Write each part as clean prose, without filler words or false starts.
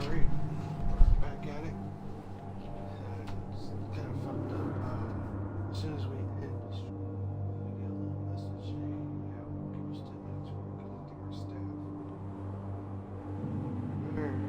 Alright, we're back at it. It's kind of fucked up. As soon as we end the stream, we get a little message saying, yeah, we'll give us 10 minutes, we're collecting our staff. Alright.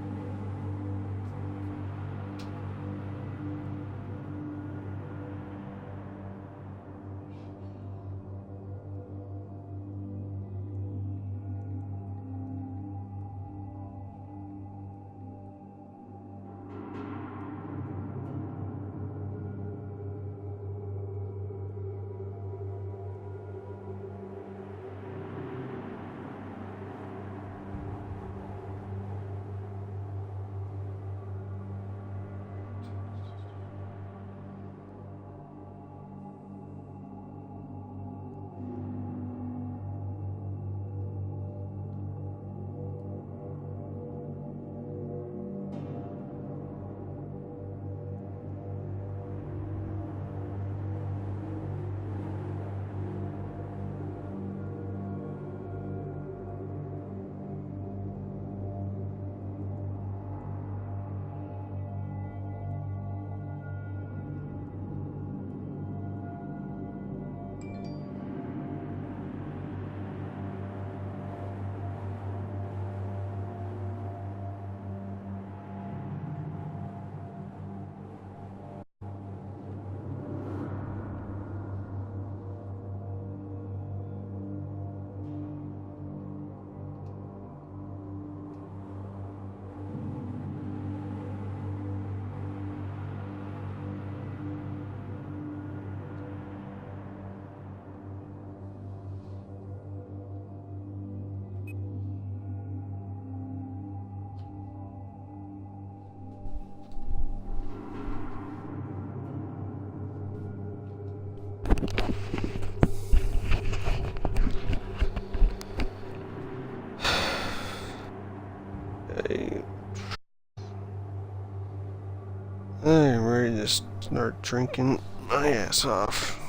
I'm ready to start drinking my ass off.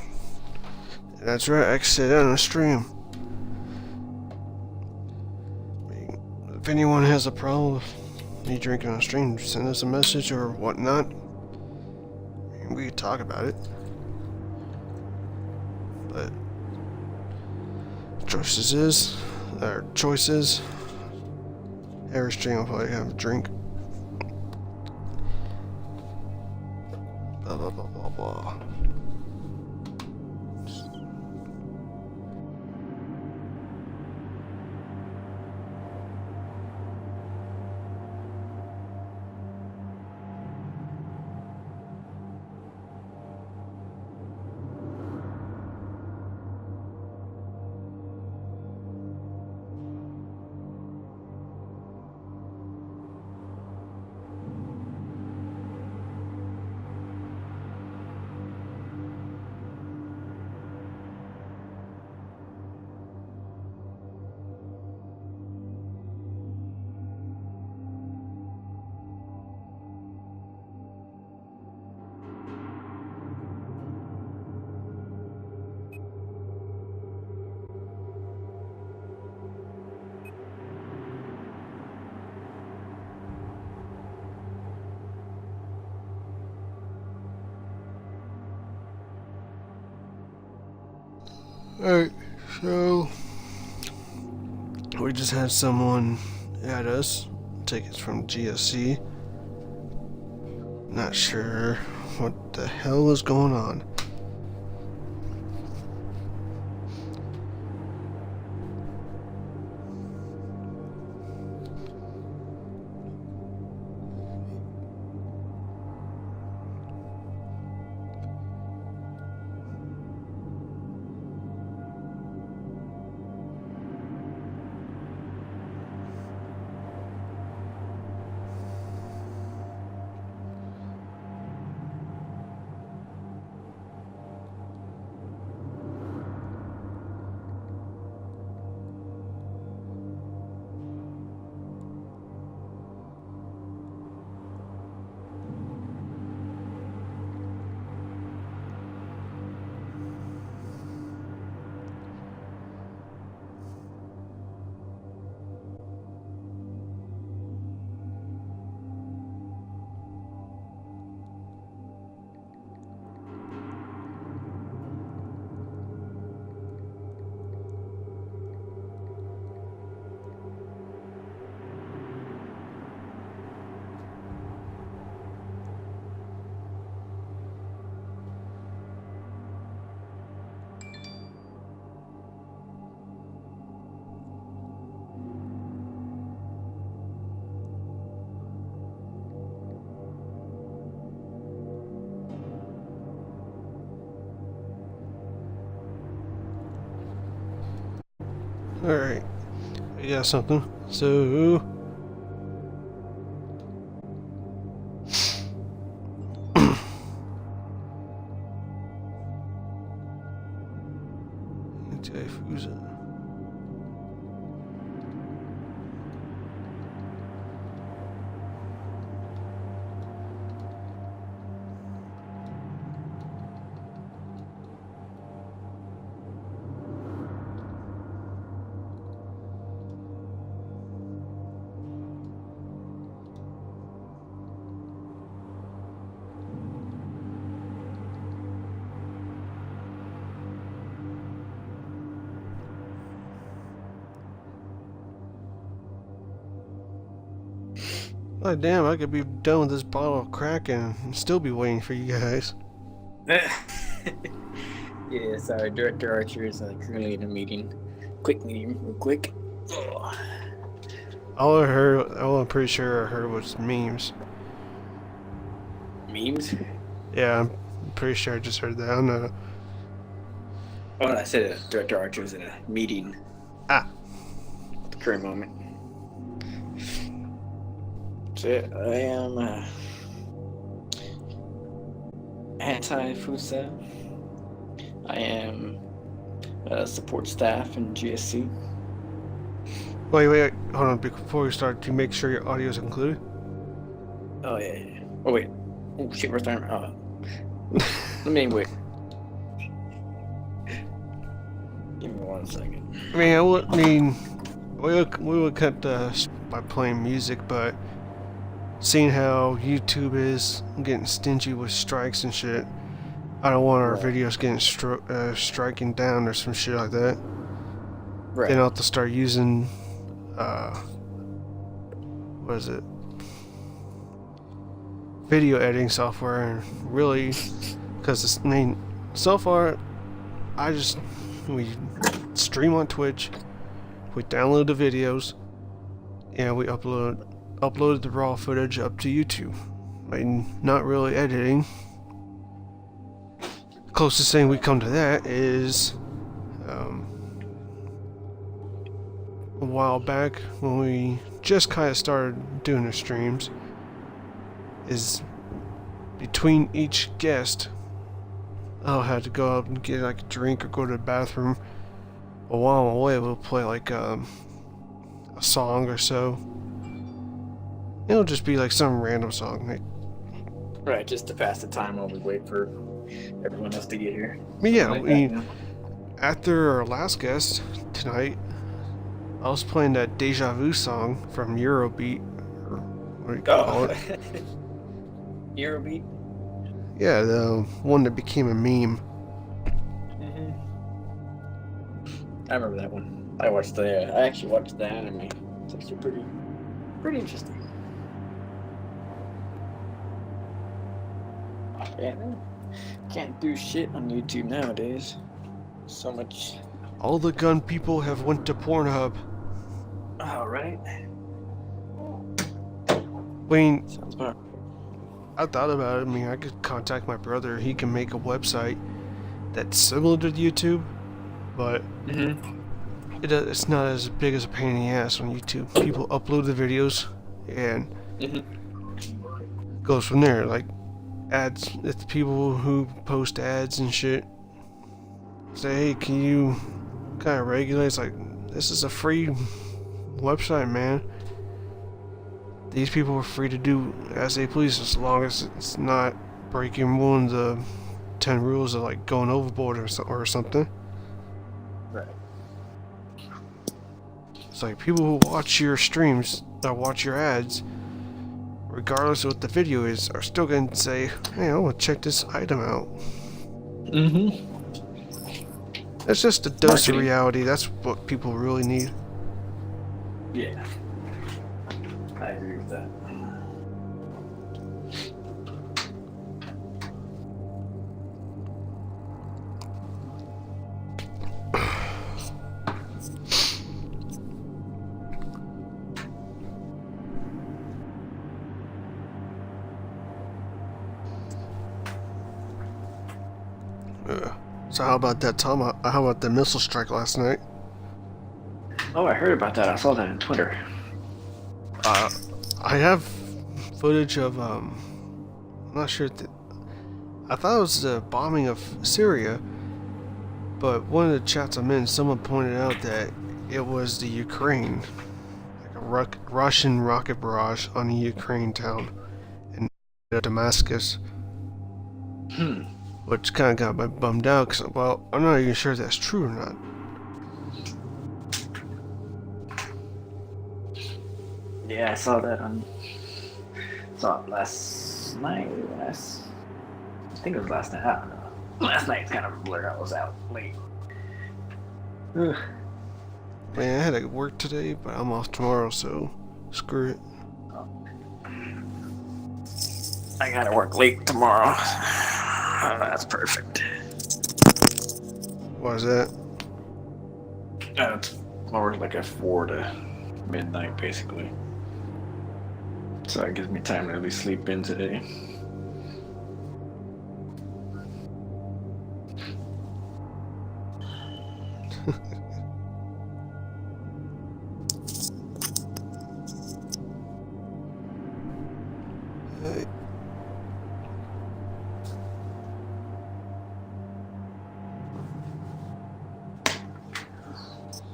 That's right, I said on the stream. If anyone has a problem with me drinking on stream, send us a message or whatnot. We could talk about it. But choices, every stream will probably have a drink. Blah blah blah blah blah. Alright, so we just had someone add us, tickets from GSC. Not sure what the hell is going on. Alright. I got something. So... Anti-Fusa. Oh damn, I could be done with this bottle of crack and still be waiting for you guys. Yeah, sorry, Director Archer is currently in a meeting. Quick meeting, real quick. Oh. All I heard, all I'm pretty sure I heard was memes. Memes? Yeah, I'm pretty sure I just heard that. I don't know. Oh, I said Director Archer was in a meeting. Ah. At the current moment. So I am anti-FUSA. I am support staff in GSC. Wait, hold on. Before we start, do you make sure your audio is included? Oh yeah. Oh wait. Oh shit, where's time? Let me wait. Give me 1 second. We would cut by playing music, but seeing how YouTube is getting stingy with strikes and shit, I don't want our videos getting striking down or some shit like that. Right. Then I'll have to start using, what is it? Video editing software, and really, because so far, we stream on Twitch, we download the videos, and we uploaded the raw footage up to YouTube. Not really editing. Closest thing we come to that is a while back when we just kind of started doing the streams, is between each guest I'll have to go out and get like a drink or go to the bathroom. But while I'm away, we'll play like a song or so. It'll just be like some random song. Right, just to pass the time while we wait for everyone else to get here. Yeah, after our last guest tonight, I was playing that Deja Vu song from Eurobeat, or what do you call it? Eurobeat? Yeah, the one that became a meme. Mm-hmm. I remember that one. I actually watched the anime. It's actually pretty interesting. Yeah, man. Can't do shit on YouTube nowadays. So much. All the gun people have went to Pornhub. All right. Sounds about. I thought about it. I could contact my brother. He can make a website that's similar to YouTube, but it's not as big as a pain in the ass on YouTube. People upload the videos, and it goes from there. Like ads, it's people who post ads and shit. Say, hey, can you kind of regulate? It's like, this is a free website, man. These people are free to do as they please, as long as it's not breaking one of the 10 rules of like going overboard or something. Right. It's like people who watch your streams or watch your ads, regardless of what the video is, are still going to say, hey, I want to check this item out. That's just a dose of reality. That's what people really need. Yeah. I agree with that. So how about that, Tom? How about the missile strike last night? Oh, I heard about that. I saw that on Twitter. I have footage of I'm not sure. I thought it was the bombing of Syria, but one of the chats I'm in, someone pointed out that it was the Ukraine, like a Russian rocket barrage on a Ukraine town in Damascus. Which kind of got me bummed out because, well, I'm not even sure if that's true or not. Yeah, I saw that on. Saw it last night. I think it was last night. I don't know. Last night's kind of a blur. I was out late. Ugh. Man, I had to work today, but I'm off tomorrow, so screw it. I gotta work late tomorrow. Oh, that's perfect. Why is that? It's more like a 4 to midnight, basically. So it gives me time to at least sleep in today. Hey.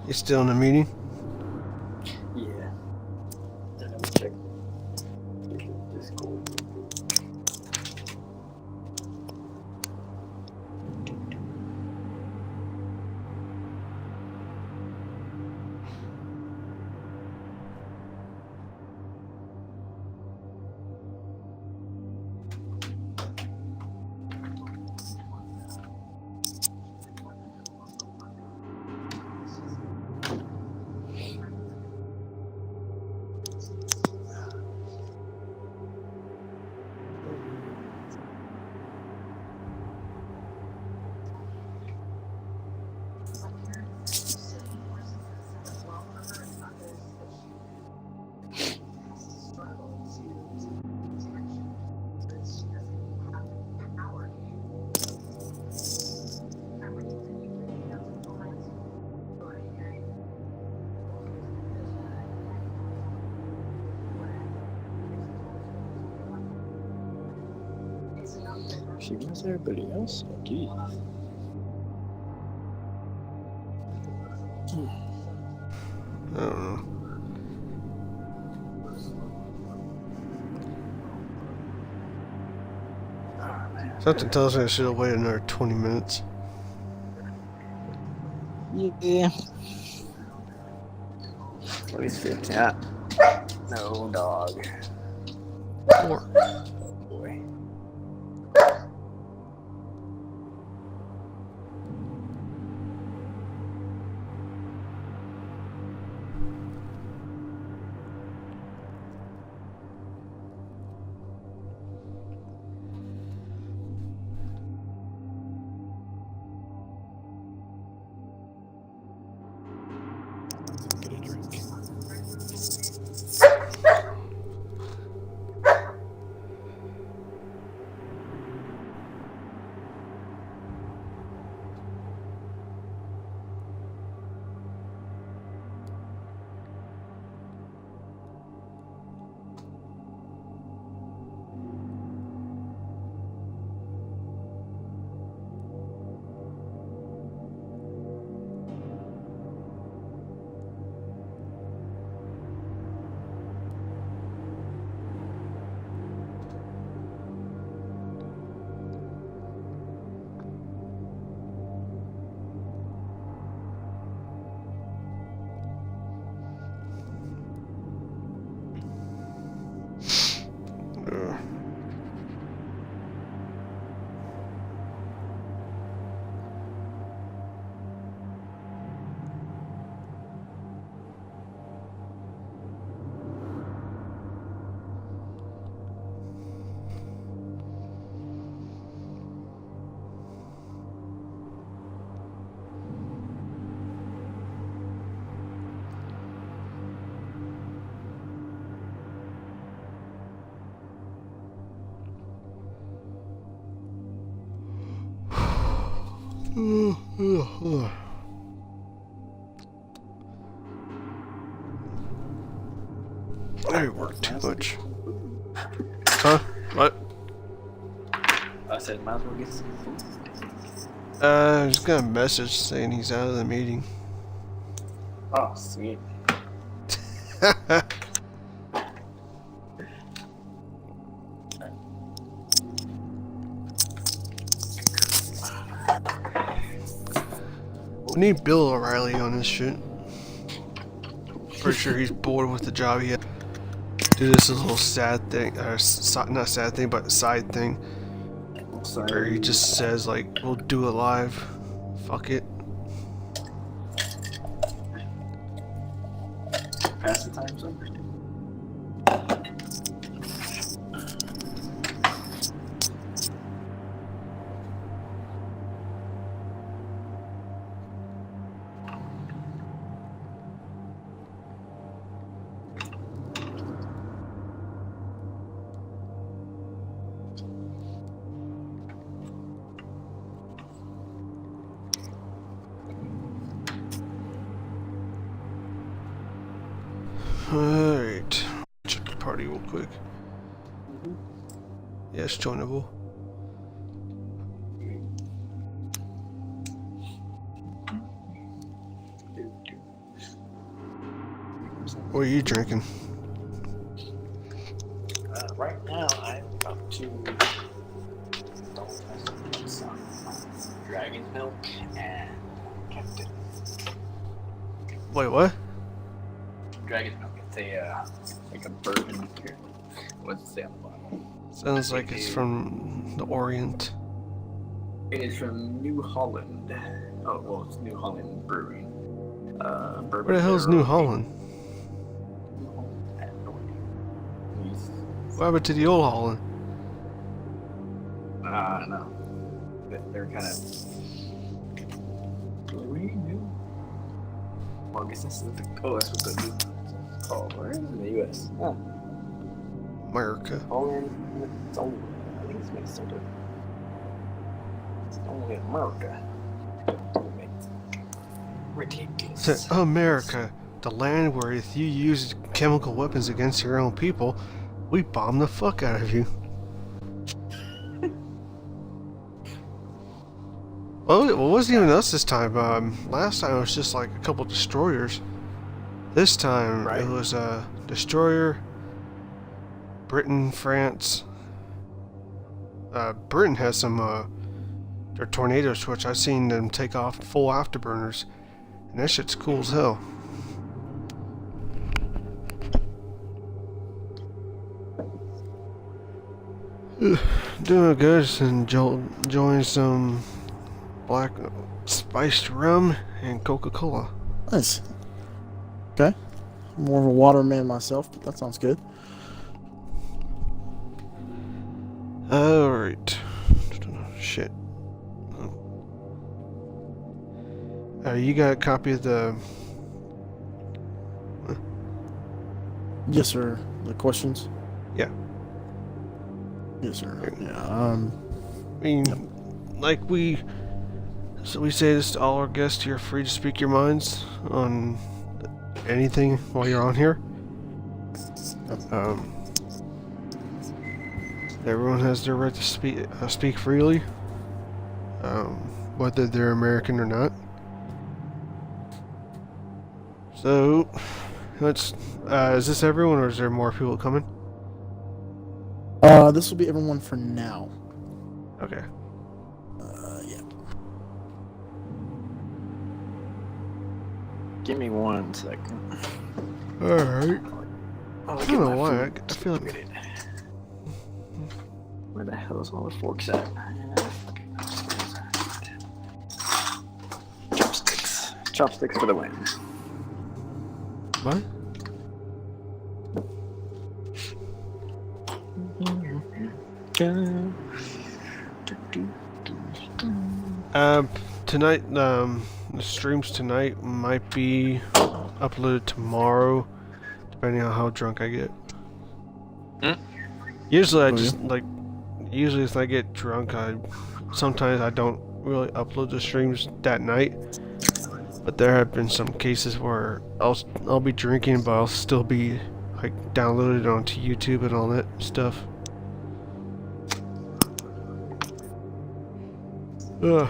You still in the meeting? Yeah. Let me check Discord. She knows everybody else? Oh, geez. I don't know. Something tells me I should have waited another 20 minutes. Yeah. At least 15. Ah. No dog. 4. Boy. Get a drink. much. Huh? What? I said, might as well get some food. I just got a message saying he's out of the meeting. Oh, sweet. We need Bill O'Reilly on this shit. Pretty sure he's bored with the job he had. Do this little sad thing, or not sad thing, but side thing. Where he just says like, we'll do it live. Fuck it. Pass the time, son. Alright. Check the party real quick. Yes, joinable. What are you drinking? Right now, I'm up to some dragon's milk and Captain. Wait, what? Dragon's milk. It's a like a bourbon here. What does it say on the bottle? Sounds like it's from the Orient. It is from New Holland. Oh, well, it's New Holland Brewing. Bourbon. Where the hell is New Holland? What happened to the old Holland? No. They're kind of. Well, I guess this is the. Oh, that's what the. called. Where is it in the U.S.? Oh. America. Holland. It's only. I think it's Minnesota. It's only America. Ridiculous. America, the land where if you use chemical weapons against your own people, we bomb the fuck out of you. Well, it wasn't even us this time. Last time it was just like a couple destroyers. This time it was a destroyer, Britain, France. Britain has some their tornadoes, which I've seen them take off full afterburners, and that shit's cool as hell. Doing good, and enjoying some black spiced rum and Coca-Cola. Nice. Okay. I'm more of a water man myself, but that sounds good. Alright. Shit. You got a copy of the... Yes, sir. The questions? Yeah. Yes, sir. Yeah, I mean, like we say this to all our guests, you're free to speak your minds on anything while you're on here. Everyone has their right to speak freely, whether they're American or not. So, let's. Is this everyone, or is there more people coming? This will be everyone for now. Okay. Yeah. Give me 1 second. Alright. I don't know why. I feel like... Where the hell is all the forks at? Chopsticks. Chopsticks for the win. What? Tonight, the streams tonight might be uploaded tomorrow, depending on how drunk I get. Usually usually if I get drunk, sometimes I don't really upload the streams that night. But there have been some cases where I'll be drinking, but like download it onto YouTube and all that stuff. Ugh.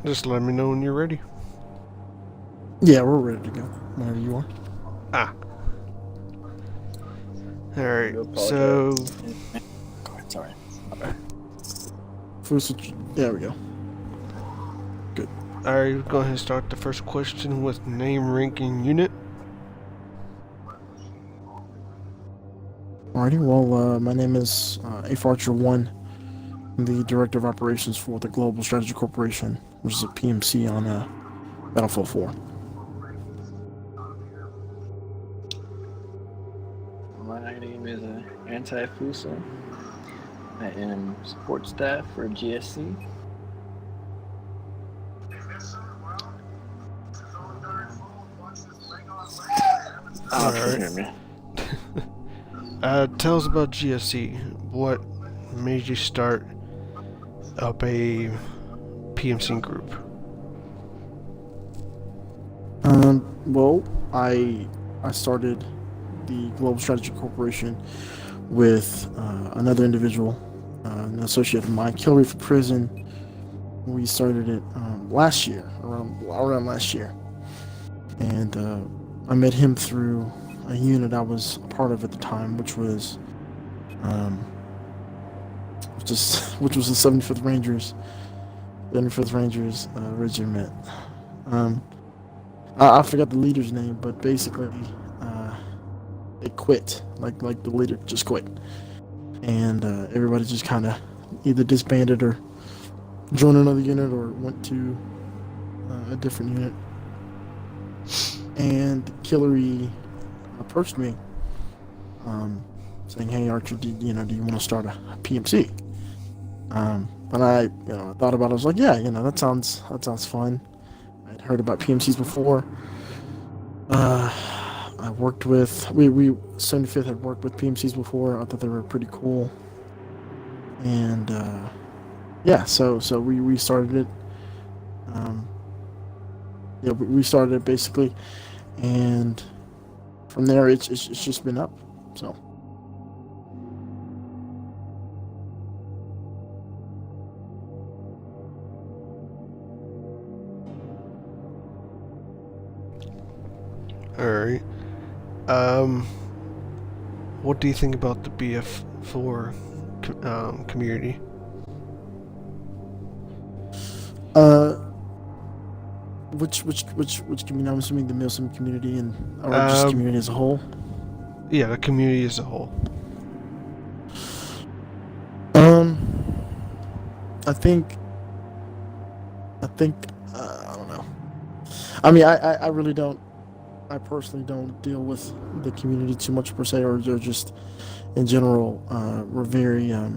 Just let me know when you're ready. Yeah, we're ready to go. Whenever you are. Ah. Alright, You apologize. so... Go ahead, sorry. There we go. Alright, go ahead and start the first question with name, rank, and unit. Alrighty, well, my name is Afe Archer 1. I'm the Director of Operations for the Global Strategy Corporation, which is a PMC on Battlefield 4. My name is Anti-Fuso. I am support staff for GSC. Oh, Alright. hear me. Tell us about GSC. What made you start up a PMC group? Well, I started the Global Strategy Corporation with another individual, an associate of mine, Hillary for Prison. We started it last year, around last year, and I met him through a unit I was a part of at the time, which was the 75th Rangers, Regiment. I forgot the leader's name, but basically, they quit. Like the leader just quit, and everybody just kind of either disbanded or joined another unit or went to a different unit. And Hillary approached me, saying, "Hey Archer, do you want to start a PMC?" And I thought about it. I was like, "Yeah, that sounds fun." I'd heard about PMCs before. I worked with we 75th had worked with PMCs before. I thought they were pretty cool, and yeah, so we started it. We started it basically, and from there it's just been up. So. Alright. What do you think about the BF4 community? Which community? I'm assuming the Milsim community or just community as a whole. Yeah, the community as a whole. I think I don't know. I mean, I really don't. I personally don't deal with the community too much per se, or just in general. We're very I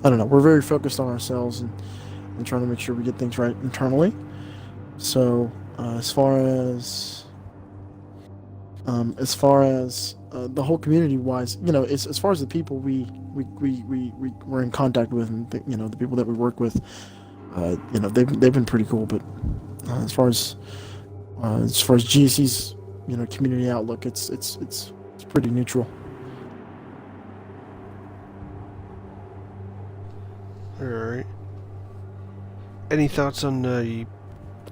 don't know. We're very focused on ourselves and trying to make sure we get things right internally. So as far as the whole community wise, it's as far as the people we're in contact with, and the people that we work with, they've been pretty cool. But as far as GC's community outlook, it's pretty neutral. Alright. Any thoughts on the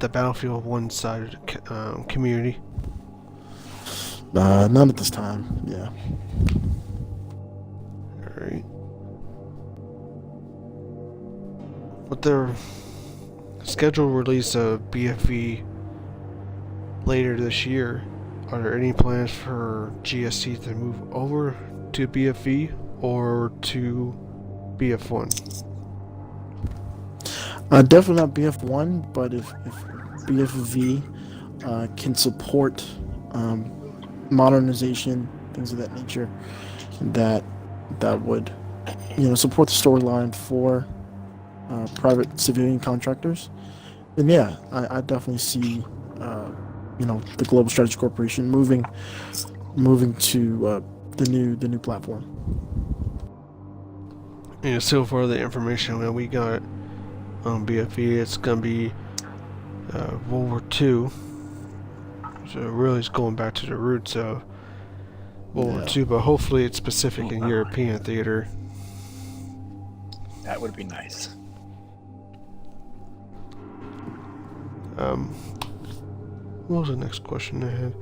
Battlefield 1 side of the community? None at this time. Yeah. Alright. With their scheduled release of BFE later this year, are there any plans for GSC to move over to BFE or to BF1? Definitely not BF1, but if BFV can support modernization, things of that nature, that would support the storyline for private civilian contractors, And yeah, I definitely see, the Global Strategy Corporation moving to the new platform. And so far, the information that we got on BFE, it's gonna be World War II. So really, it's going back to the roots of World War Yeah. II, but hopefully, it's specific in European theater. That would be nice. What was the next question I had?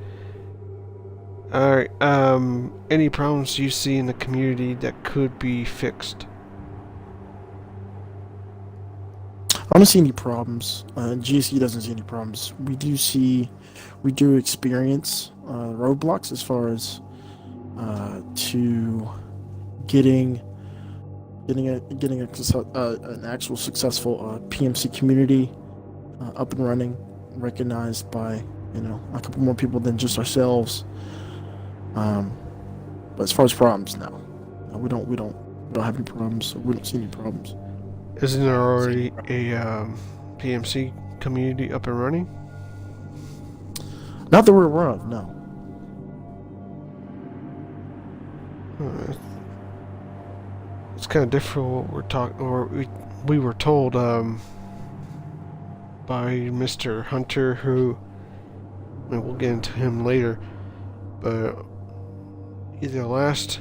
Alright, any problems you see in the community that could be fixed? I don't see any problems. GSE doesn't see any problems. We do experience roadblocks as far as to getting an actual successful PMC community up and running, recognized by a couple more people than just ourselves. But as far as problems, no, we don't have any problems. We don't see any problems. Isn't there already a PMC community up and running? Not that we're aware of, no. It's kind of different what we're talking, or we were told by Mr. Hunter, who, I mean, we'll get into him later, but either last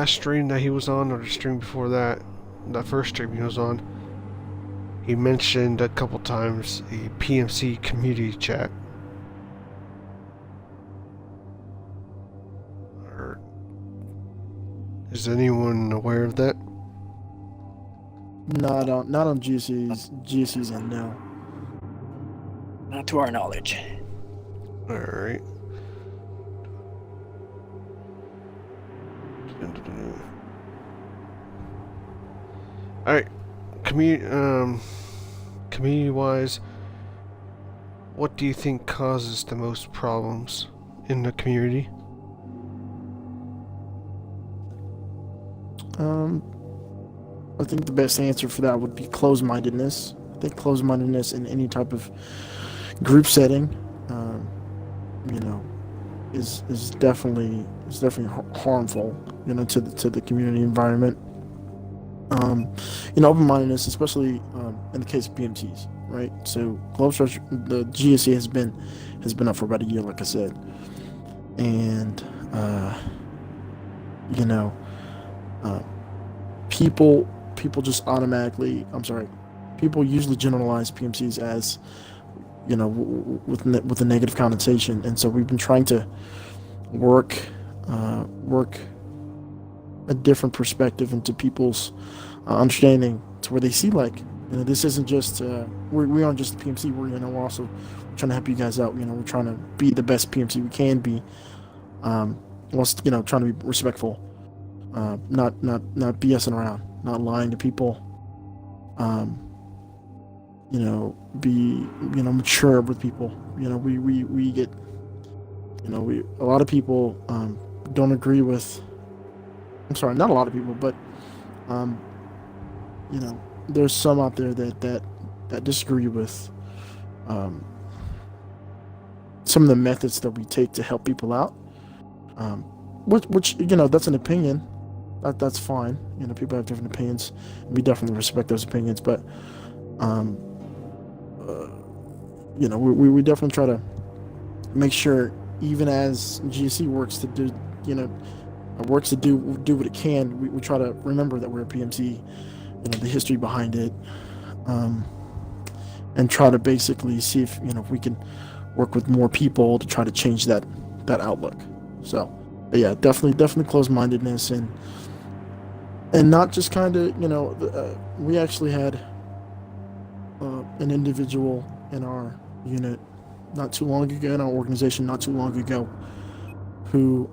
stream that he was on, or the stream before that, that first stream he was on, he mentioned a couple times a PMC community chat. Or is anyone aware of that? Not on GSE's end, no. Not to our knowledge. Alright. Alright. Community-wise, what do you think causes the most problems in the community? I think the best answer for that would be closed-mindedness. I think closed-mindedness in any type of group setting, is definitely harmful, to the community environment. Open-mindedness, especially in the case of PMTs, right? So global structure, the GSE has been up for about a year, like I said, and people just automatically, people usually generalize PMCs as, with a negative connotation, and so we've been trying to work a different perspective into people's understanding, to where they see, like, this isn't just we aren't just the PMC. We're also trying to help you guys out. We're trying to be the best PMC we can be, whilst trying to be respectful, not BSing around, not lying to people, be mature with people. We get, a lot of people don't agree with, I'm sorry, not a lot of people, but there's some out there that disagree with some of the methods that we take to help people out, which that's an opinion. That's fine. People have different opinions. We definitely respect those opinions, but we definitely try to make sure, even as GSC works to do what it can, we try to remember that we're a PMC, the history behind it, and try to basically see if we can work with more people to try to change that outlook. So, but yeah, definitely closed-mindedness, and not just kind of, we actually had an individual in our unit not too long ago, in our organization not too long ago, who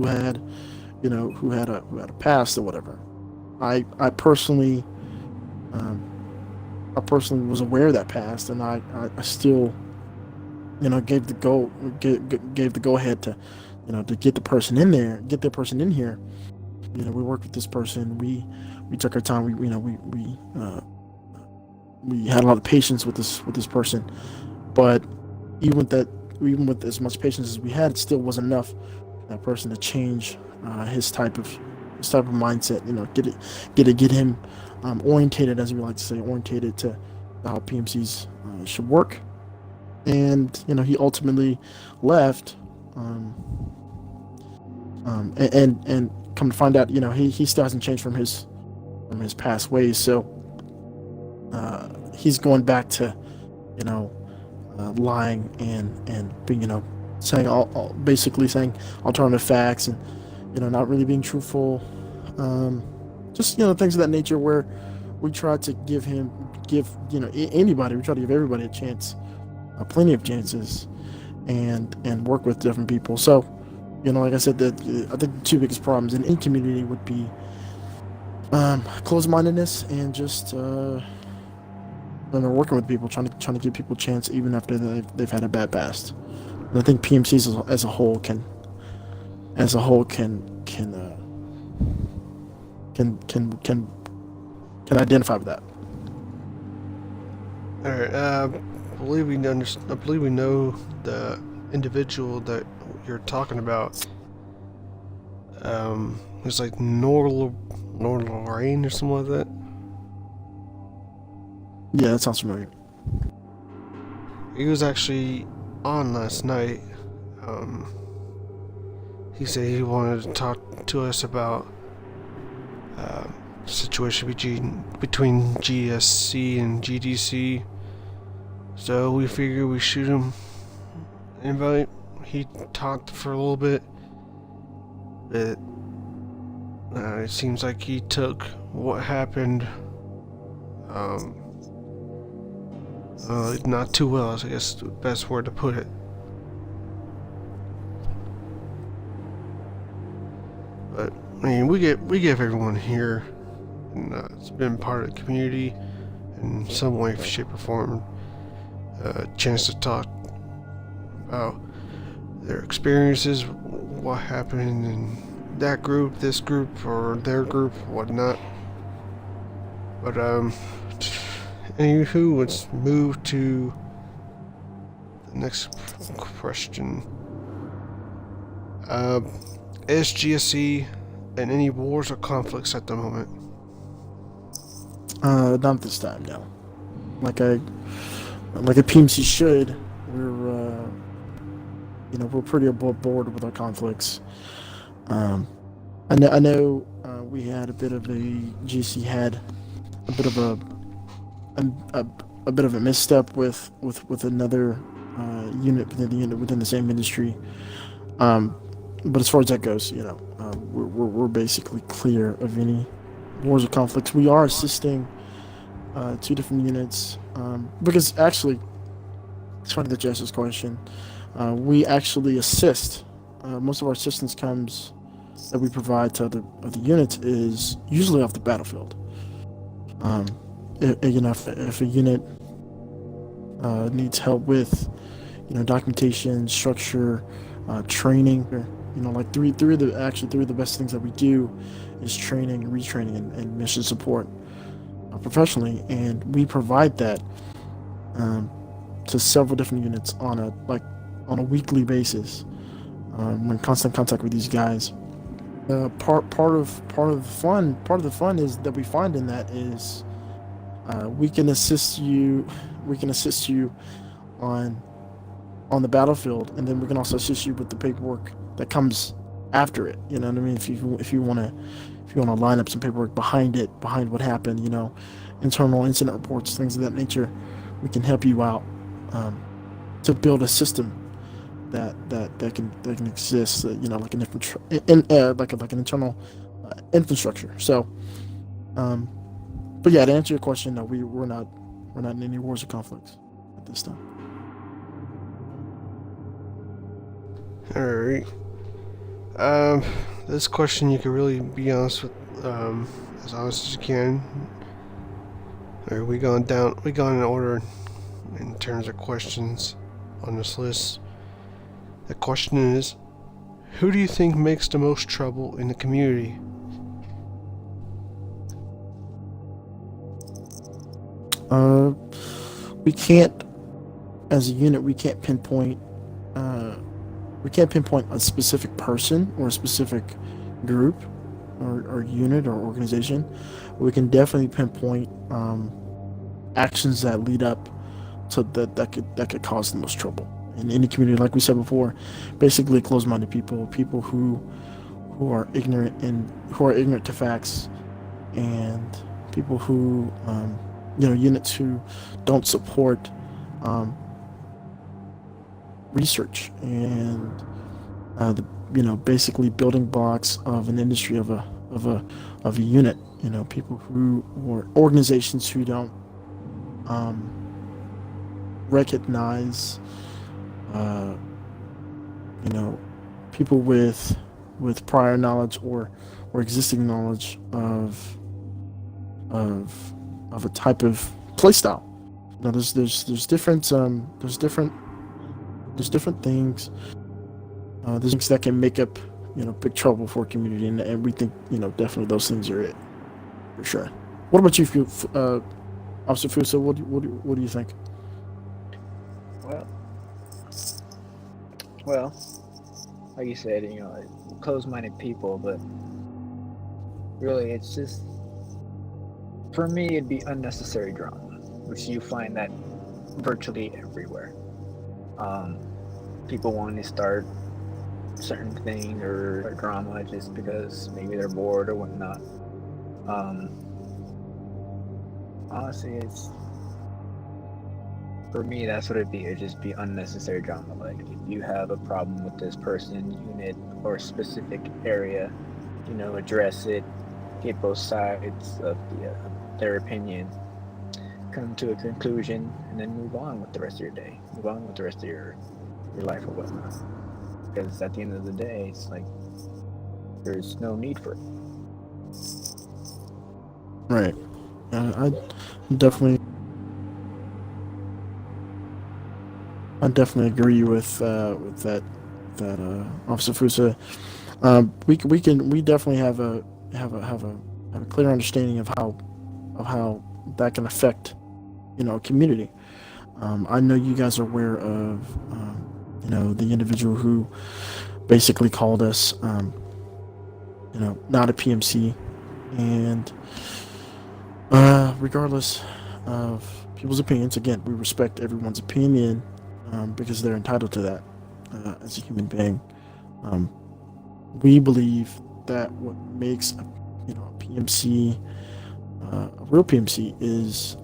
had a past or whatever. I personally was aware of that past, and I still gave the go ahead to to get the person in here, we worked with this person. We took our time. We had a lot of patience with this person, but even with that, even with as much patience as we had, it still wasn't enough for that person to change his type of mindset. Get him orientated, as we like to say, orientated to how PMCs should work. And he ultimately left, and come to find out, he still hasn't changed from his past ways. So he's going back to lying and being saying basically saying alternative facts, and not really being truthful, just things of that nature, where we try to give anybody, we try to give everybody a chance, plenty of chances, and work with different people. So like I said, that I think the two biggest problems in any community would be closed-mindedness, and just working with people, trying to give people a chance even after they've had a bad past. And I think PMCs as a whole can identify with that. All right. I believe we know the individual that you're talking about. It's like Lorraine or something like that. Yeah, that sounds familiar. He was actually on last night. He said he wanted to talk to us about situation between GSC and GDC. So we figured we shoot him an invite. He talked for a little bit, but it seems like he took what happened not too well, I guess the best word to put it. But I mean, we give everyone here, and it's been part of the community in some way, shape, or form, a chance to talk about their experiences, what happened in that group, this group, or their group, whatnot. But anywho, let's move to the next question. Is GSC in any wars or conflicts at the moment? Not this time, no. Like a PMC should. We're pretty above board with our conflicts. I know we had a bit of GC had a bit of a misstep with another unit within the same industry. But as far as that goes, we're basically clear of any wars or conflicts. We are assisting two different units, because actually, it's funny that you asked this question. We actually assist. Most of our assistance that we provide to other units is usually off the battlefield. If a unit needs help with documentation, structure, training, like three of the best things that we do is training, retraining, and mission support professionally, and we provide that to several different units on a weekly basis. We're in constant contact with these guys. Part of the fun is that we find in that is we can assist you on the battlefield, and then we can also assist you with the paperwork that comes after it. You know what I mean? If you want to line up some paperwork behind what happened, internal incident reports, things of that nature, we can help you out to build a system that can exist, like an internal infrastructure. So, but yeah, to answer your question, no, we're not in any wars or conflicts at this time. All right. This question you can really be honest with, as honest as you can. All right, we gone in order in terms of questions on this list. The question is, who do you think makes the most trouble in the community? We can't, as a unit, uh, we can't pinpoint a specific person or a specific group or unit or organization. We can definitely pinpoint actions that lead up to that could cause the most trouble in any community. Like we said before, basically closed-minded people who are ignorant to facts, and people who units who don't support research and the basically building blocks of an industry of a unit. People who or organizations who don't recognize people with prior knowledge or existing knowledge of a type of playstyle. There's different things. There's things that can make up big trouble for a community, and we think definitely those things are it for sure. What about you, Officer Fuso? What do you think? Well, like you said, closed-minded people, but really, it's just, for me, it'd be unnecessary drama, which you find that virtually everywhere. People want to start certain things or drama just because maybe they're bored or whatnot. Honestly, for me, that's what it'd be. It'd just be unnecessary drama. Like, if you have a problem with this person, unit, or specific area, address it, get both sides of their opinion, come to a conclusion, and then move on with the rest of your day. Move on with the rest of your life or whatnot. Because at the end of the day, it's like, there's no need for it. Right. I definitely agree with that Officer Fusa. We definitely have a clear understanding of how that can affect a community. I know you guys are aware of the individual who basically called us not a PMC, and regardless of people's opinions, again, we respect everyone's opinion because they're entitled to that as a human being. We believe that what makes a PMC a real PMC is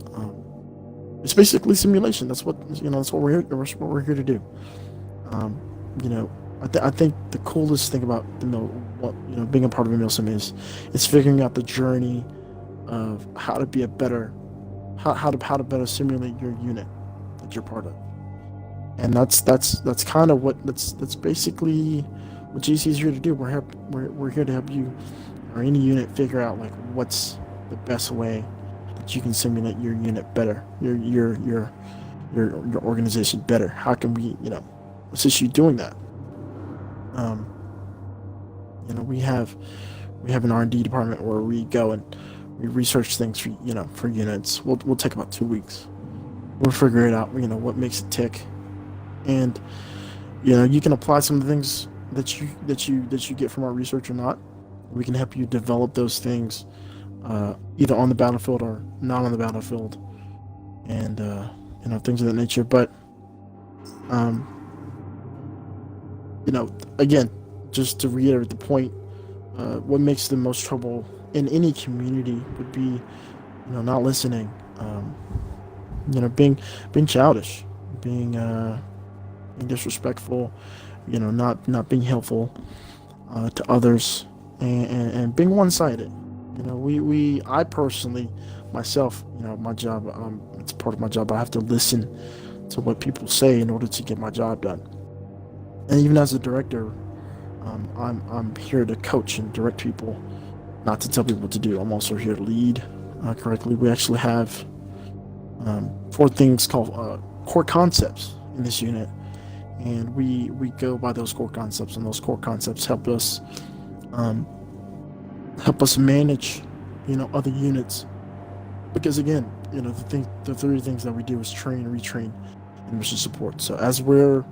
it's basically simulation. That's what we're here. That's what we're here to do. I think the coolest thing about being a part of a Milsim is figuring out the journey of how to be how to better simulate your unit that you're part of. And that's kind of that's basically what GC is here to do. We're here to help you or any unit figure out like what's the best way that you can simulate your unit better, your organization better. How can we assist you doing that? We have an R&D department where we go and we research things for units. We'll take about 2 weeks. We'll figure it out. What makes it tick, and you can apply some of the things that you get from our research or not. We can help you develop those things either on the battlefield or not on the battlefield, and things of that nature. But again, just to reiterate the point, what makes the most trouble in any community would be not listening, being childish, being disrespectful, not being helpful to others, and being one-sided. I personally, myself, my job, it's part of my job. I have to listen to what people say in order to get my job done. And even as a director, I'm here to coach and direct people, not to tell people what to do. I'm also here to lead correctly. We actually have 4 things called core concepts in this unit, and we go by those core concepts, and those core concepts help us manage other units, because again, the three things that we do is train, retrain, and mission support. So as we're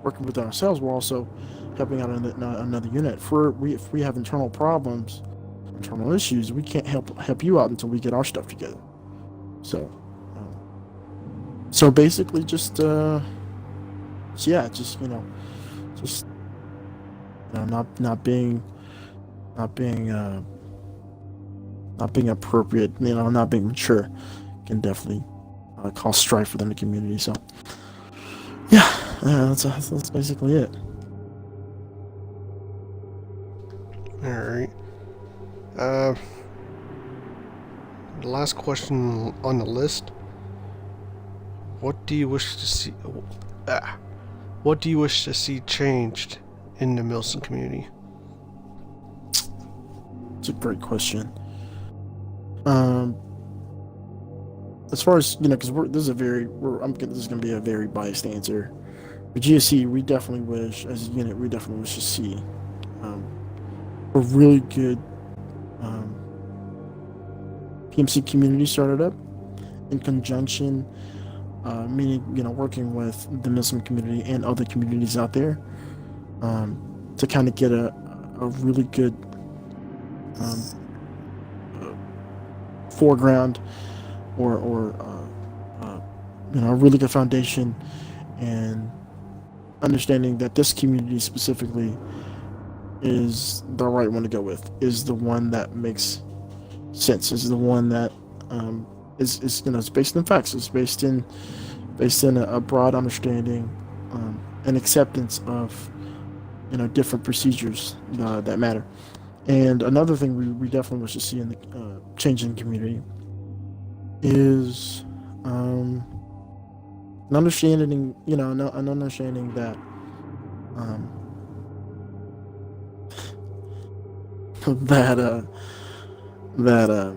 working with ourselves, we're also helping out another unit. If we have internal problems, internal issues, we can't help you out until we get our stuff together. So, so basically, just yeah, just just not being not being appropriate, not being mature, can definitely cause strife within the community. So, yeah, that's basically it. All right. The last question on the list. What do you wish to see? What do you wish to see changed in the Milsim community? It's a great question. As far as because this is going to be a very biased answer. For GSC, we definitely wish, as a unit, to see a really good PMC community started up in conjunction, meaning working with the Milsim community and other communities out there, to kind of get a really good foreground or a really good foundation, and understanding that this community specifically is the right one to go with, is the one that makes sense, is the one that is it's based in facts, it's based in a broad understanding and acceptance of different procedures that matter. And another thing we definitely wish to see in the changing community is an understanding, an understanding that that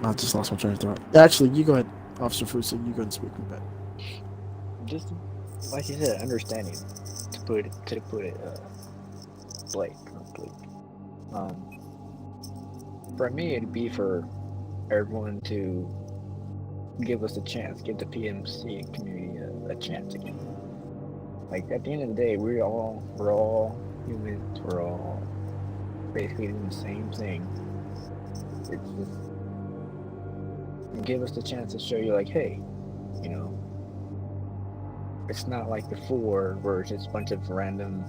I just lost my train of thought. Actually, you go ahead, Officer Fusa. You go ahead and speak from that. Just like you said, understanding, to put it blankly. For me, it'd be for everyone to give us a chance, give the PMC community a chance again. Like, at the end of the day, we're all humans. We're all basically doing the same thing. It's just give us the chance to show you, like, hey, it's not like before where it's just a bunch of random,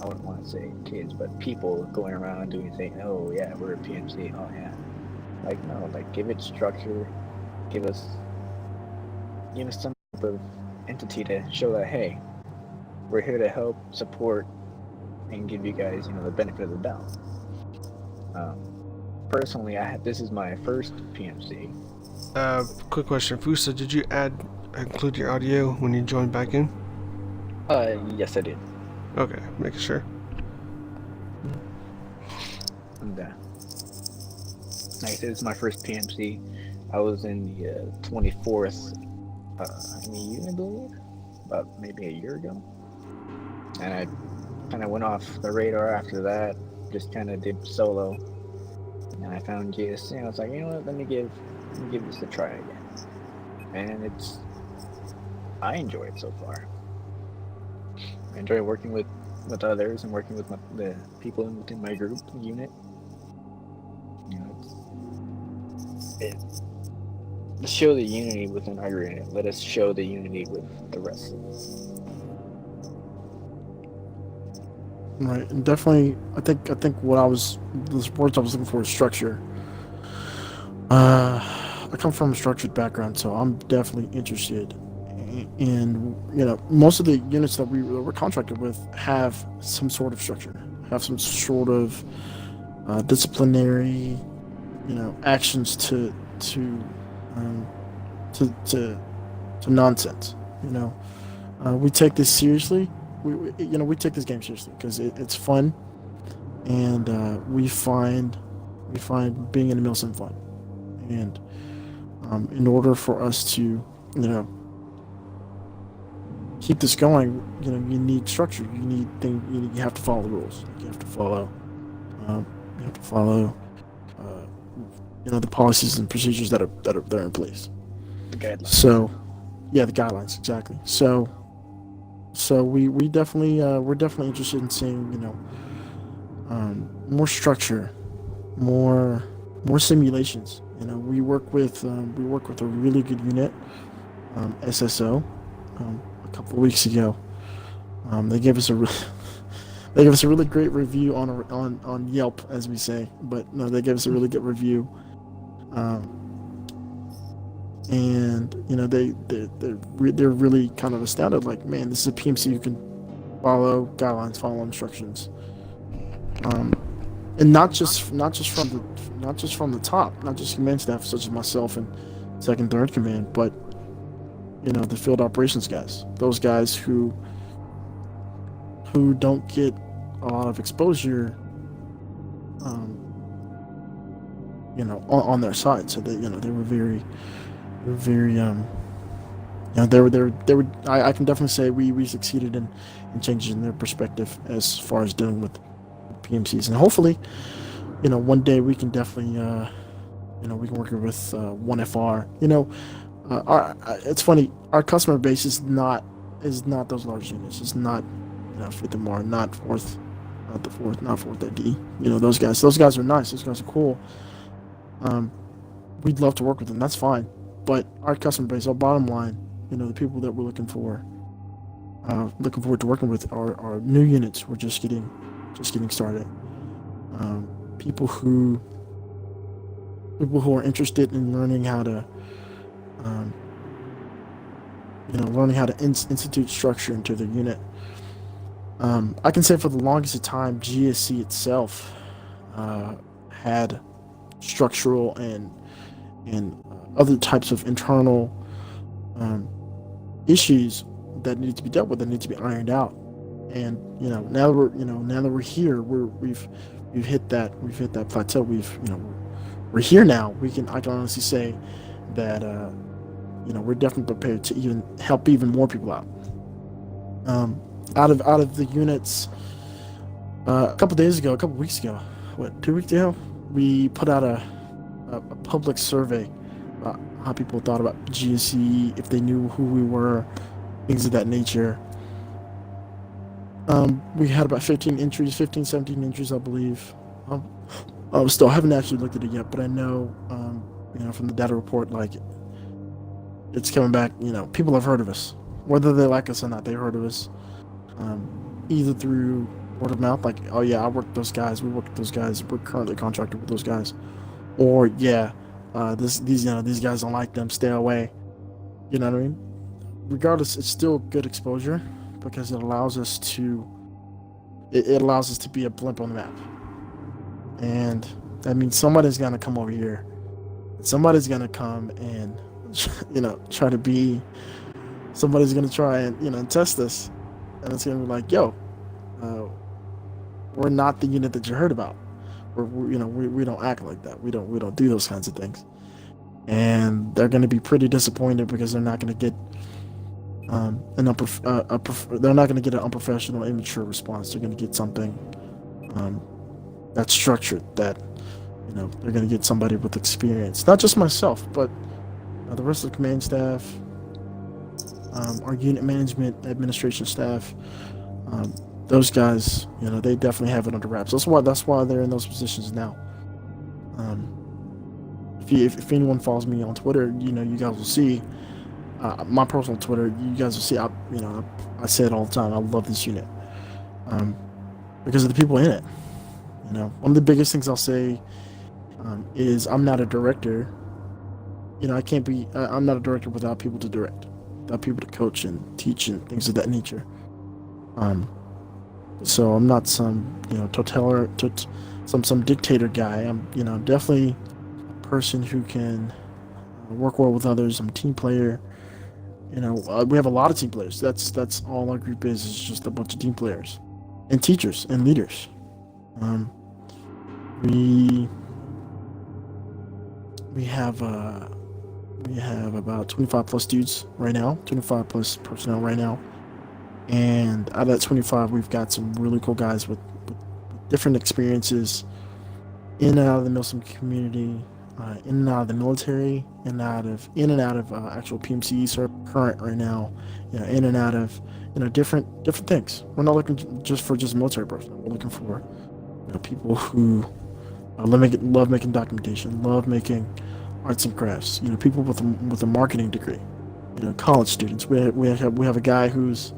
I wouldn't want to say kids, but people going around doing things. Oh yeah, we're a PMC. Oh yeah, like no, like give it structure, give us some type of entity to show that, hey, we're here to help, support, and give you guys the benefit of the doubt. Personally, this is my first PMC. Quick question, Fusa, did you include your audio when you joined back in? Yes, I did. Okay, making sure. And, like I said, it's my first PMC. I was in the 24th unit, I believe, about maybe a year ago. And I kind of went off the radar after that, just kind of did solo. And I found GSC, and I was like, you know what, let me give this a try again. And I enjoy it so far. I enjoy working with others and working with the people within my group unit. Let's show the unity within our unit. Let us show the unity with the rest of us. Right, and definitely, I think the words I was looking for is structure. I come from a structured background, so I'm definitely interested in most of the units that we're contracted with have some sort of structure, have some sort of disciplinary, actions to nonsense. We take this seriously. We take this game seriously because it's fun, and we find being in the Milsim fun. And in order for us to keep this going, you need structure. You have to follow the rules. You have to follow the policies and procedures that are in place. The guidelines. So, yeah, the guidelines exactly. So we definitely we're definitely interested in seeing more structure, more simulations. We work with a really good unit, SSO, a couple of weeks ago. They gave us a they gave us a really great review on Yelp, as we say, but no, they gave us a really good review. And they're really kind of astounded, like, man, this is a PMC who can follow guidelines, follow instructions, and not just from the top, not just command staff such as myself and second, third command, but the field operations guys, those guys who don't get a lot of exposure, on their side. So they were very I can definitely say we succeeded in changing their perspective as far as dealing with PMCs, and hopefully one day we can definitely we can work with 1FR. It's funny, our customer base is not those large units. It's not Fifth MR, not fourth AD. Those guys are nice, those guys are cool. We'd love to work with them, that's fine. But our customer base, our bottom line, the people that we're looking forward to working with are new units. We're just getting started. People who are interested in learning how to, institute structure into their unit. I can say for the longest of time, GSC itself had structural and other types of internal issues that need to be dealt with, that need to be ironed out. And now that we're here, we've hit that plateau. We're here now. I can honestly say that we're definitely prepared to even help even more people out. Out of the units, a couple weeks ago, 2 weeks ago, we put out a public survey about how people thought about GSC, if they knew who we were, things of that nature. We had about 17 entries, I believe. Still haven't actually looked at it yet, but I know, from the data report, like, it's coming back. People have heard of us, whether they like us or not. They heard of us, either through word of mouth, like, oh yeah, I work with those guys. We work with those guys. We're currently contracted with those guys, or yeah, these guys don't like them. Stay away. You know what I mean? Regardless, it's still good exposure because it allows us to be a blimp on the map. And that means somebody's gonna come over here. Somebody's gonna come and try to be. Somebody's gonna try and test us, and it's gonna be like, yo, we're not the unit that you heard about. We don't act like that. We don't do those kinds of things. And they're gonna be pretty disappointed because they're not gonna get they're not gonna get an unprofessional, immature response. They're gonna get something that's structured, that they're going to get somebody with experience, not just myself, but the rest of the command staff, our unit management administration staff. Those guys, they definitely have it under wraps. That's why they're in those positions now. If anyone follows me on Twitter, you guys will see my personal Twitter. You guys will see. I say it all the time. I love this unit because of the people in it. One of the biggest things I'll say is I'm not a director. I can't be. I'm not a director without people to direct, without people to coach and teach and things of that nature. So I'm not some some dictator guy. I'm definitely a person who can work well with others. I'm a team player. We have a lot of team players. That's all our group is just a bunch of team players and teachers and leaders. We have about 25 plus dudes right now, 25 plus personnel right now, and out of that 25, we've got some really cool guys with different experiences in and out of the Milsim community, in and out of the military, in and out of actual PMCs are current right now, in and out of different things. We're not looking just for military personnel. We're looking for people who love making documentation, love making arts and crafts. People with a marketing degree. College students. We have a guy who's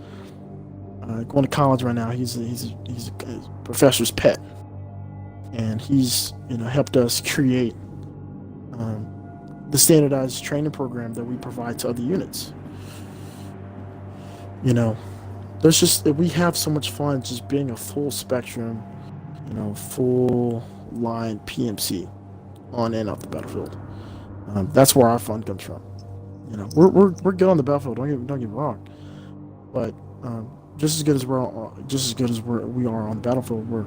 going to college right now. He's a professor's pet, and he's helped us create the standardized training program that we provide to other units. We have so much fun just being a full spectrum, full line PMC on and off the battlefield. That's where our fun comes from. We're good on the battlefield. Don't get me wrong, but just as good as we are on the battlefield, we're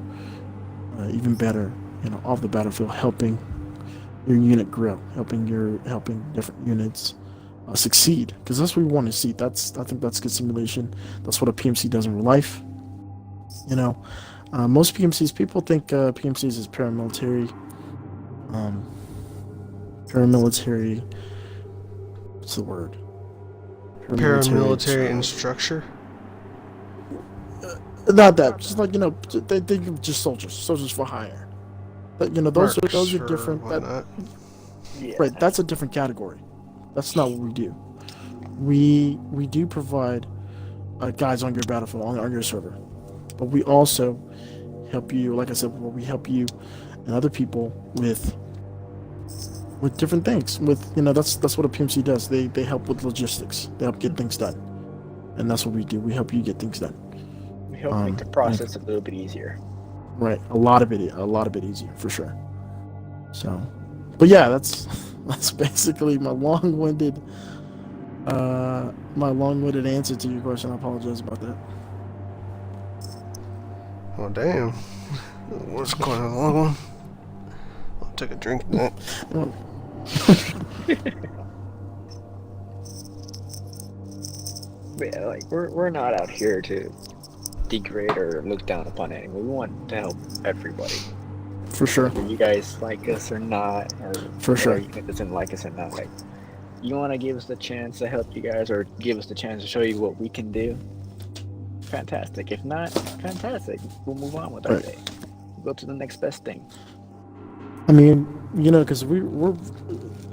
even better, off the battlefield, helping your unit grow, helping different units succeed, because that's what we want to see. I think that's good simulation. That's what a PMC does in real life. Most PMCs, people think PMCs is paramilitary. What's the word? Paramilitary in structure. Not that, just like they just soldiers for hire. But those are different. Yeah. Right, that's a different category. That's not what we do. We do provide guides on your battlefield, on your server, but we also help you. Like I said, we help you and other people with different things. That's what a PMC does. They help with logistics. They help get things done, and that's what we do. We help you get things done. We help make the process a little bit easier. Right, a lot of it easier for sure. So, but yeah, that's basically my long-winded answer to your question. I apologize about that. Oh damn, what's quite a long one. I'll take a drink of that. But yeah, like we're not out here to degrade or look down upon anyone. We want to help everybody. For sure. Whether you guys like us or not, or for sure, you doesn't like us or not. Like, you want to give us the chance to help you guys, or give us the chance to show you what we can do. Fantastic. If not, fantastic. We'll move on with our day. We'll go to the next best thing. I mean, because we're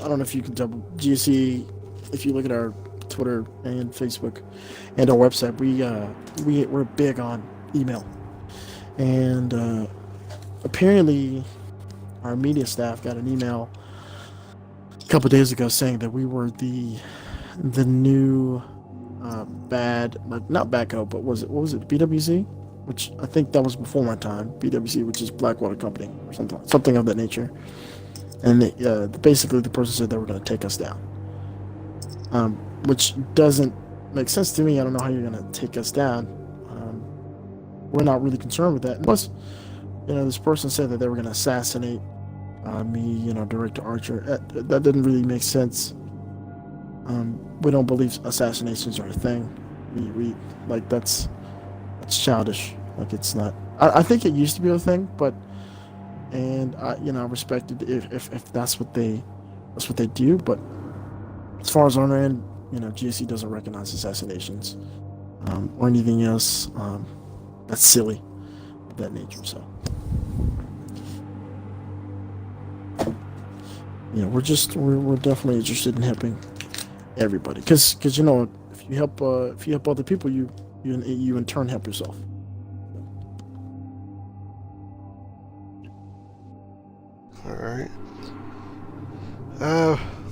I don't know if you can tell, GSC, if you look at our Twitter and Facebook and our website, we're big on email, and apparently our media staff got an email a couple of days ago saying that we were the new bad, like, not Backhoe, but what was it BWC, which I think that was before my time. BWC, which is Blackwater Company or something of that nature. And basically the person said they were going to take us down, which doesn't make sense to me. I don't know how you're going to take us down. We're not really concerned with that. Plus, this person said that they were going to assassinate me, Director Archer. That didn't really make sense. We don't believe assassinations are a thing. We like that's childish. Like, it's not. I think it used to be a thing, and I respect it if that's what they do. But as far as on our end, GSC doesn't recognize assassinations or anything else that's silly of that nature. So we're definitely interested in helping everybody, because if you help other people, you in turn help yourself. All right.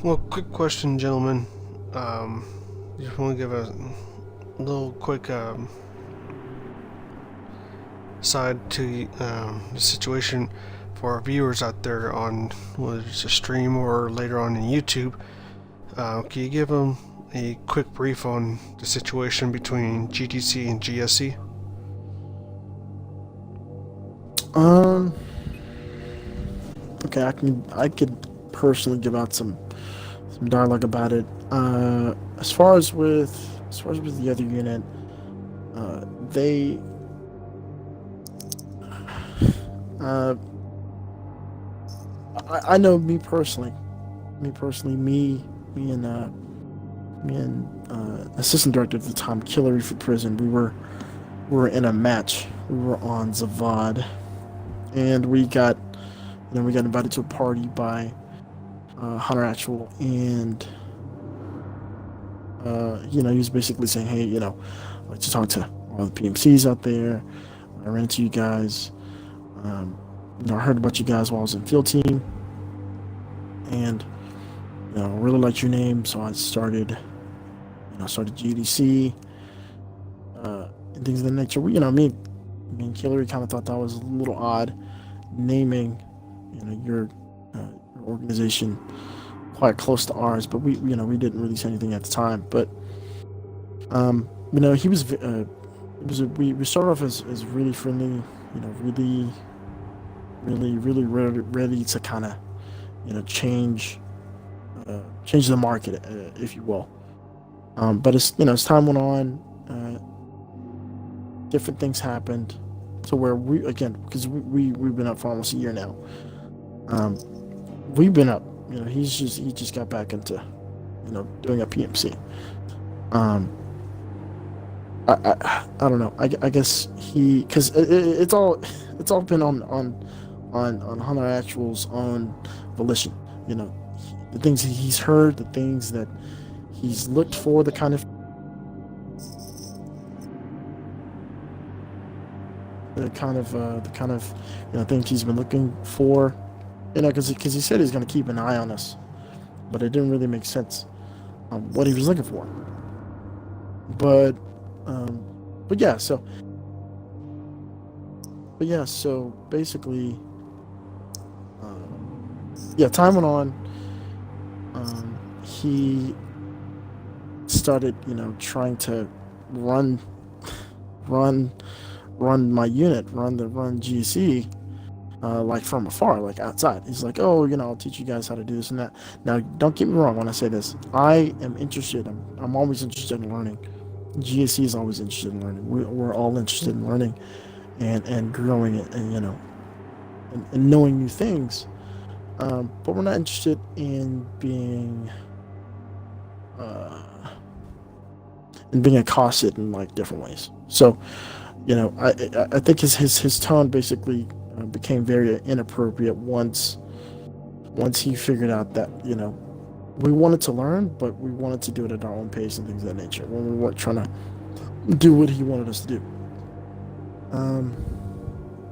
Well, quick question, gentlemen. Just want to give a little quick side to the situation for our viewers out there on whether it's a stream or later on in YouTube. Can you give them a quick brief on the situation between GTC and GSC? Okay, I could personally give out some dialogue about it. As far as with the other unit, I know me personally, me and assistant director at the time, Hillary for prison. We were in a match. We were on Zavad, and we got invited to a party by Hunter Actual, and he was basically saying, hey, I'd like to talk to all the PMCs out there. I ran into you guys. I heard about you guys while I was in field team, and I really liked your name, so I started GDC and things of that nature. Me and Hillary kind of thought that was a little odd, naming your organization quite close to ours, but we didn't really say anything at the time. But he was we started off as really friendly, really ready to kind of change the market, if you will. But as time went on, different things happened to where because we've been up for almost a year now. We've been up. He just got back into doing a PMC. I don't know. I guess because it's all been on Hunter Actual's own volition. The things that he's heard, the things that he's looked for, the kind of things he's been looking for. Because he said he's going to keep an eye on us, but it didn't really make sense what he was looking for. But basically, time went on. He started, trying to run my unit, run GC, like from afar, like outside. He's like, oh, I'll teach you guys how to do this and that. Now, don't get me wrong when I say this. I am interested. I'm always interested in learning. GSC is always interested in learning. We're all interested in learning and growing it, and and knowing new things. But we're not interested in being accosted in like different ways. So, I think his tone basically became very inappropriate once he figured out that we wanted to learn, but we wanted to do it at our own pace and things of that nature, when we weren't trying to do what he wanted us to do.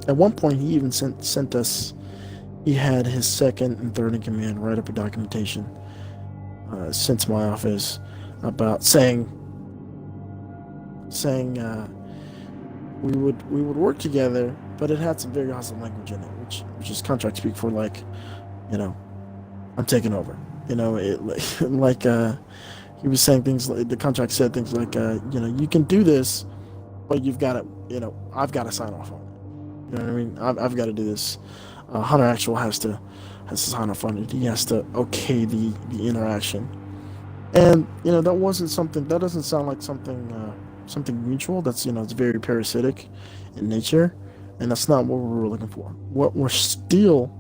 At one point, he even sent us. He had his second and third in command write up a documentation sent to my office about saying we would work together, but it had some very hostile language in it, which is contract speak for like, I'm taking over. He was saying things like, the contract said things like, you can do this, but you've got to, I've got to sign off on it. You know what I mean? I've got to do this. Hunter Actual has to sign off on it. He has to okay the interaction. And that doesn't sound like something mutual. That's it's very parasitic in nature, and that's not what we were looking for. What we're still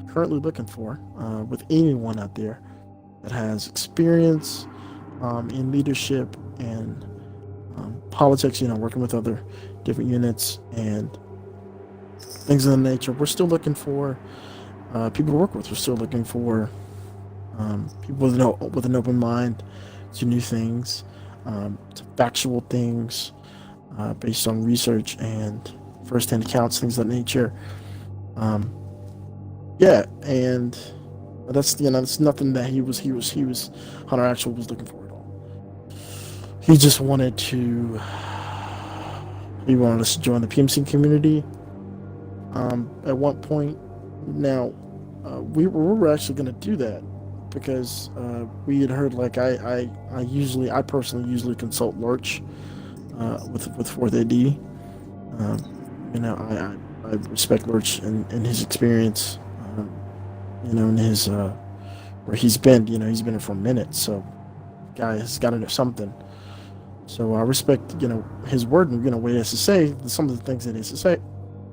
currently looking for with anyone out there that has experience in leadership and politics, working with other different units and things of that nature. We're still looking for people to work with. We're still looking for people with an open mind to new things, to factual things based on research and first-hand accounts, things of that nature. And that's nothing that he was Hunter Actual was looking for at all. He just wanted us to join the PMC community. At one point, now we were actually going to do that because we had heard, like, I personally usually consult Lurch with 4th AD. I respect Lurch and his experience, in his where he's been. He's been here for a minute, so guy has got to know something. So I respect his word and what he has to say, some of the things that he has to say.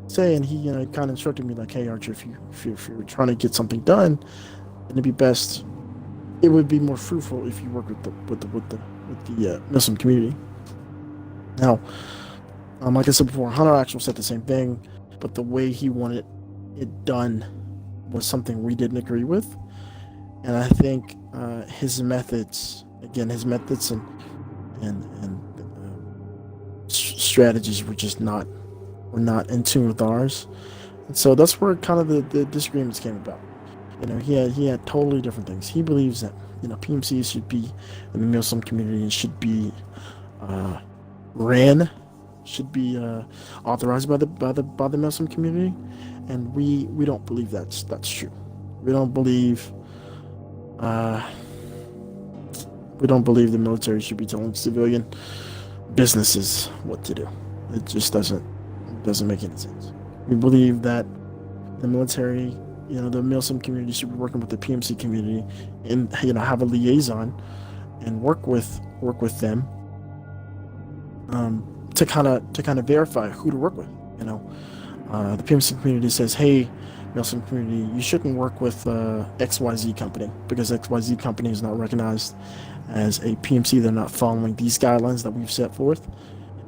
say, and he kind of instructed me like, hey Archer, if you're trying to get something done, it'd be best. It would be more fruitful if you work with the Muslim community. Now, like I said before, Hunter actually said the same thing, but the way he wanted it done was something we didn't agree with, and I think his methods and strategies were not in tune with ours, and so that's where kind of the disagreements came about. He had totally different things. He believes that PMC should be in the Muslim community and should be ran, should be authorized by the Muslim community, and we don't believe that's true. We don't believe the military should be telling civilian businesses what to do. It just doesn't make any sense. We believe that the military, the Milsim community should be working with the PMC community and have a liaison and work with them to kind of verify who to work with. The PMC community says, hey, Milsim community, you shouldn't work with XYZ company because XYZ company is not recognized as a PMC. They're not following these guidelines that we've set forth,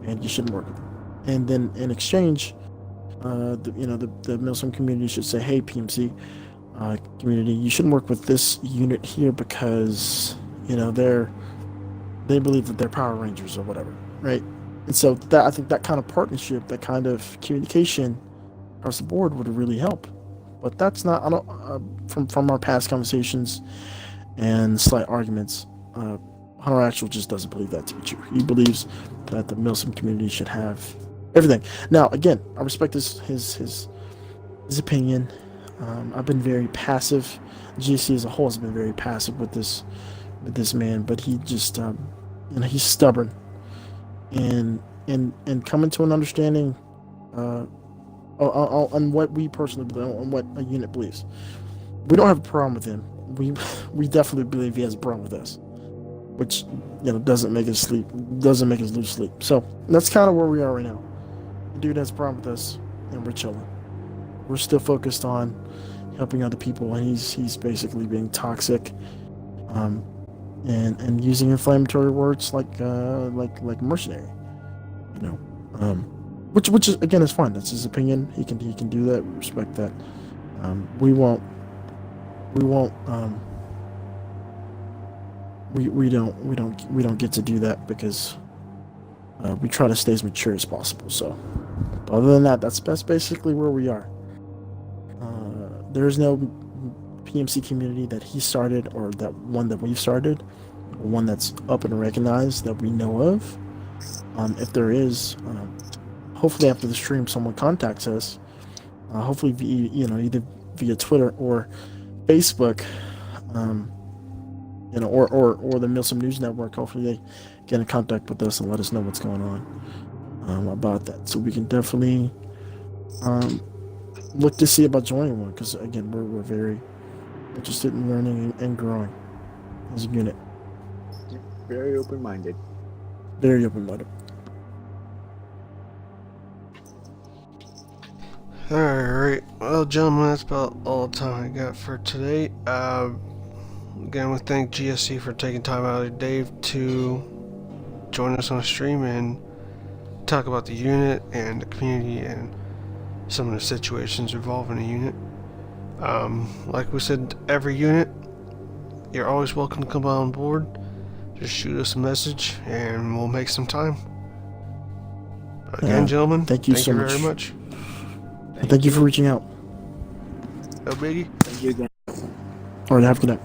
and you shouldn't work with them. And then in exchange, the Milsim community should say, hey, PMC community, you shouldn't work with this unit here because they believe that they're Power Rangers or whatever, right? And so I think that kind of partnership, that kind of communication across the board would really help. But that's not, from our past conversations and slight arguments, Hunter Actual just doesn't believe that to be true. He believes that the Milsim community should have everything. Now, again, I respect his opinion. I've been very passive. GC as a whole has been very passive with this man, but he just, he's stubborn, and coming to an understanding on what we personally believe, on what a unit believes. We don't have a problem with him. We definitely believe he has a problem with us, which doesn't make us lose sleep. So that's kind of where we are right now. The dude has a problem with us, and we're chilling. We're still focused on helping other people, and he's basically being toxic, and using inflammatory words like mercenary, which is, again, is fine. That's his opinion. He can do that. We respect that. We don't get to do that because we try to stay as mature as possible. So, but other than that, that's basically where we are. There is no PMC community that he started, or that one that we've started, or one that's up and recognized that we know of. If there is, hopefully after the stream, someone contacts us. Hopefully either via Twitter or Facebook, or the Milsim News Network. Hopefully they get in contact with us and let us know what's going on about that, so we can definitely look to see about joining one. Because again, we're very interested in learning and growing as a unit. Very open-minded. Very open-minded. Alright, well, gentlemen, that's about all the time I got for today. Again, we thank GSC for taking time out of their day to join us on the stream and talk about the unit and the community and some of the situations involving the unit. Like we said, every unit, you're always welcome to come on board. Just shoot us a message and we'll make some time. Again, gentlemen, thank you so very much. Thank you for reaching out. No biggie. Thank you again. All right, have a good night.